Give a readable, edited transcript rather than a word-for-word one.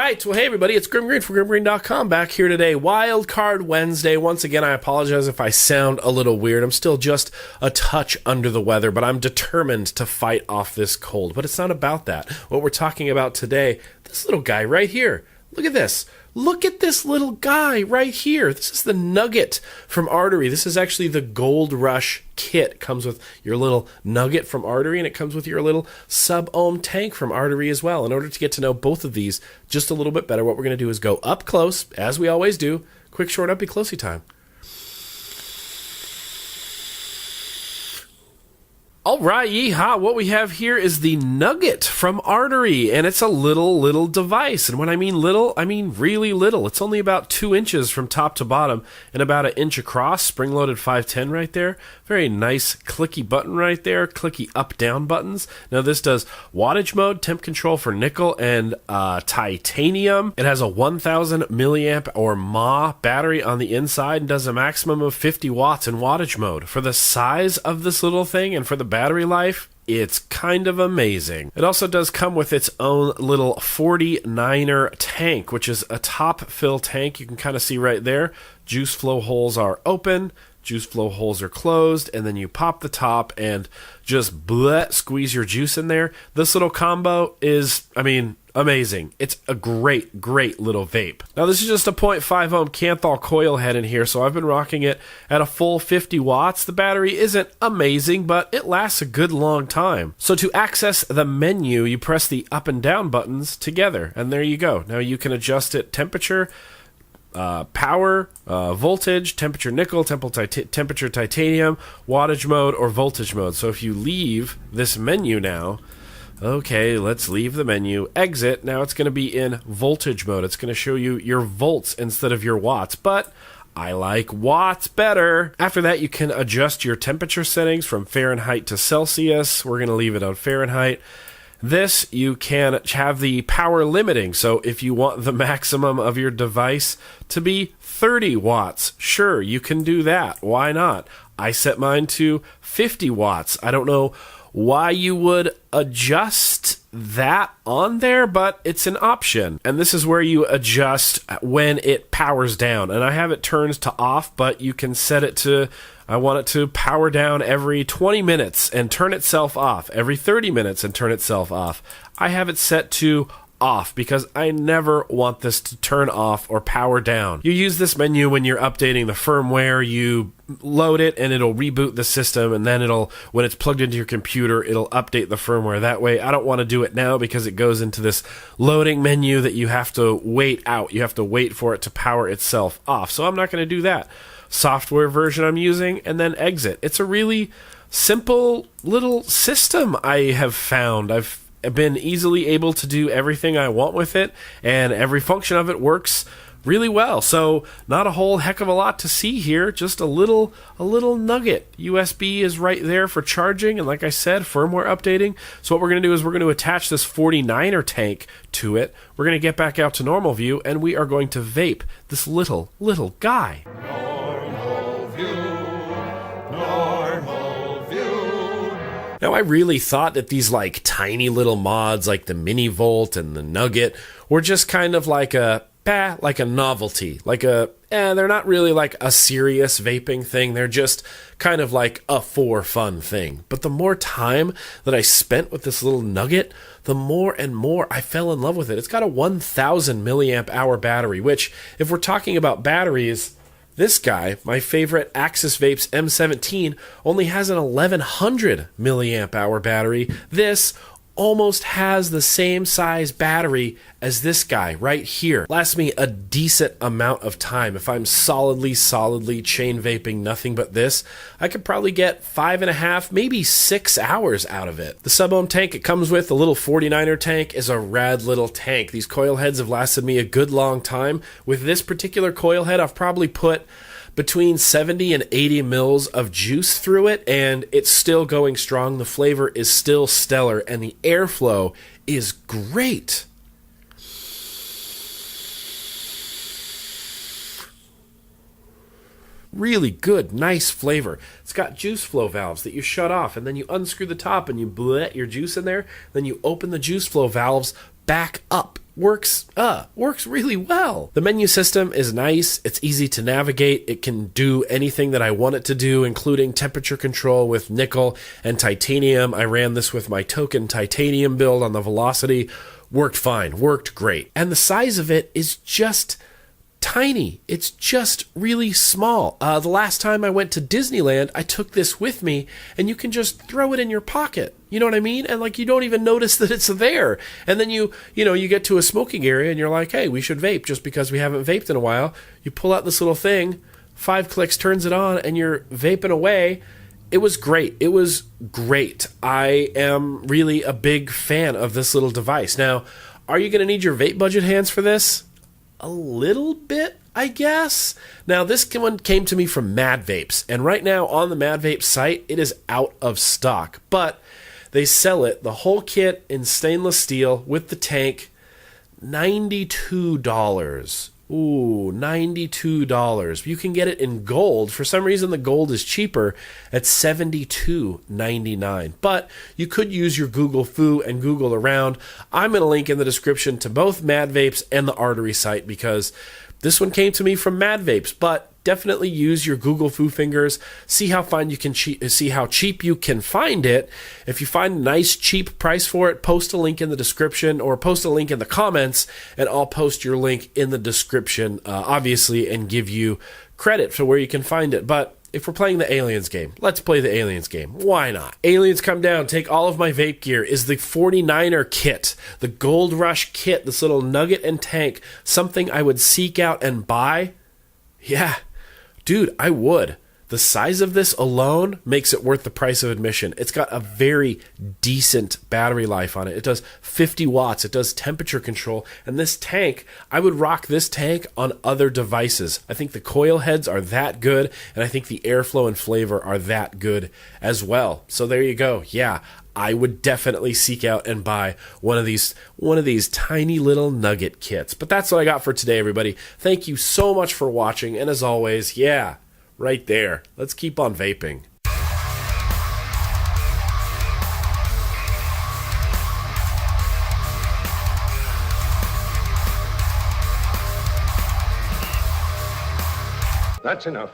right, well, hey everybody, it's Grim Green from GrimGreen.com back here today. Wild Card Wednesday. Once again, I apologize if I sound a little weird. I'm still just a touch under the weather, but I'm determined to fight off this cold. But it's not about that. What we're talking about today, this little guy right here. Look at this. Look at this little guy right here. This is the Nugget from Artery. This is actually the Gold Rush kit. It comes with your little Nugget from Artery, and it comes with your little sub-ohm tank from Artery as well. In order to get to know both of these just a little bit better, what we're going to do is go up close, as we always do. Quick, short, uppy, closey time. All right, yeehaw, what we have here is the Nugget from Artery, and it's a little device. And when I mean little, I mean really little. It's only about 2 inches from top to bottom and about 1 inch across, spring-loaded 510 right there. Very nice clicky button right there, clicky up-down buttons. Now this does wattage mode, temp control for nickel and titanium. It has a 1000 milliamp or mAh battery on the inside and does a maximum of 50 watts in wattage mode. For the size of this little thing and for the battery life, it's kind of amazing. It also does come with its own little 49'er tank, which is a top fill tank. You can kind of see right there. Juice flow holes are open, juice flow holes are closed, and then you pop the top and just squeeze your juice in there. This little combo is, amazing. It's a great little vape. Now this is just a 0.5 ohm Canthal coil head in here, so I've been rocking it at a full 50 watts. The battery isn't amazing, but it lasts a good long time. So to access the menu, you press the up and down buttons together, and there you go. Now you can adjust it temperature, power, voltage, temperature nickel, temperature titanium, wattage mode, or voltage mode. So if you leave this menu now, okay, let's leave the menu, exit. Now it's going to be in voltage mode. It's going to show you your volts instead of your watts, but I like watts better. After that, you can adjust your temperature settings from Fahrenheit to Celsius. We're going to leave it on Fahrenheit. This, you can have the power limiting. So if you want the maximum of your device to be 30 watts, sure, you can do that. Why not? I set mine to 50 watts. I don't know why you would adjust that on there, but it's an option. And this is where you adjust when it powers down. And I have it turned to off, but you can set it to, I want it to power down every 20 minutes and turn itself off, every 30 minutes and turn itself off. I have it set to off because I never want this to turn off or power down. You use this menu when you're updating the firmware. You load it and it'll reboot the system, and then when it's plugged into your computer, it'll update the firmware that way. I don't want to do it now because it goes into this loading menu that you have to wait out. You have to wait for it to power itself off. So I'm not going to do that. Software version I'm using, and then exit. It's a really simple little system I have found. I've been easily able to do everything I want with it, and every function of it works really well. So not a whole heck of a lot to see here, just a little nugget. USB is right there for charging, and like I said, firmware updating. So what we're going to do is we're going to attach this 49'er tank to it. We're going to get back out to normal view, and we are going to vape this little guy. Now, I really thought that these tiny little mods like the Mini Volt and the Nugget were just kind of like a novelty, they're not really like a serious vaping thing. They're just kind of like a for fun thing. But the more time that I spent with this little Nugget, the more and more I fell in love with it. It's got a 1000 milliamp hour battery, which if we're talking about batteries, this guy, my favorite Axis Vapes M17, only has an 1100 milliamp hour battery. This almost has the same size battery as this guy right here. Lasts me a decent amount of time. If I'm solidly chain vaping nothing but this, I could probably get 5.5, maybe 6 hours out of it. The sub-ohm tank it comes with, the little 49'er tank, is a rad little tank. These coil heads have lasted me a good long time. With this particular coil head, I've probably put between 70 and 80 mils of juice through it, and it's still going strong. The flavor is still stellar, and the airflow is great. Really good, nice flavor. It's got juice flow valves that you shut off, and then you unscrew the top and you let your juice in there. Then you open the juice flow valves back up works really well. The menu system is nice. It's easy to navigate. It can do anything that I want it to do, including temperature control with nickel and titanium. I ran this with my token titanium build on the Velocity. Worked fine, worked great. And the size of it is just tiny. It's just really small. The last time I went to Disneyland, I took this with me, and you can just throw it in your pocket. You know what I mean? And like, you don't even notice that it's there. And then you get to a smoking area and you're like, hey, we should vape just because we haven't vaped in a while. You pull out this little thing, 5 clicks turns it on, and you're vaping away. It was great. It was great. I am really a big fan of this little device. Now, are you going to need your vape budget hands for this? A little bit, I guess. Now, this one came to me from Mad Vapes, and right now on the Mad Vape site, it is out of stock. But they sell it, the whole kit in stainless steel with the tank, $92. Ooh, $92. You can get it in gold. For some reason, the gold is cheaper at $72.99. But you could use your Google Foo and Google around. I'm going to link in the description to both Mad Vapes and the Artery site because this one came to me from Mad Vapes, but definitely use your Google Foo fingers. See how cheap you can find it. If you find a nice cheap price for it, post a link in the description or post a link in the comments, and I'll post your link in the description, obviously, and give you credit for where you can find it. But if we're playing the Aliens game, let's play the Aliens game. Why not? Aliens come down, take all of my vape gear. Is the 49'er kit, the Gold Rush kit, this little nugget and tank, something I would seek out and buy? Yeah. Dude, I would. The size of this alone makes it worth the price of admission. It's got a very decent battery life on it. It does 50 watts. It does temperature control. And this tank, I would rock this tank on other devices. I think the coil heads are that good, and I think the airflow and flavor are that good as well. So there you go. Yeah, I would definitely seek out and buy one of these tiny little nugget kits. But that's what I got for today, everybody. Thank you so much for watching, and as always, yeah, right there. Let's keep on vaping. That's enough.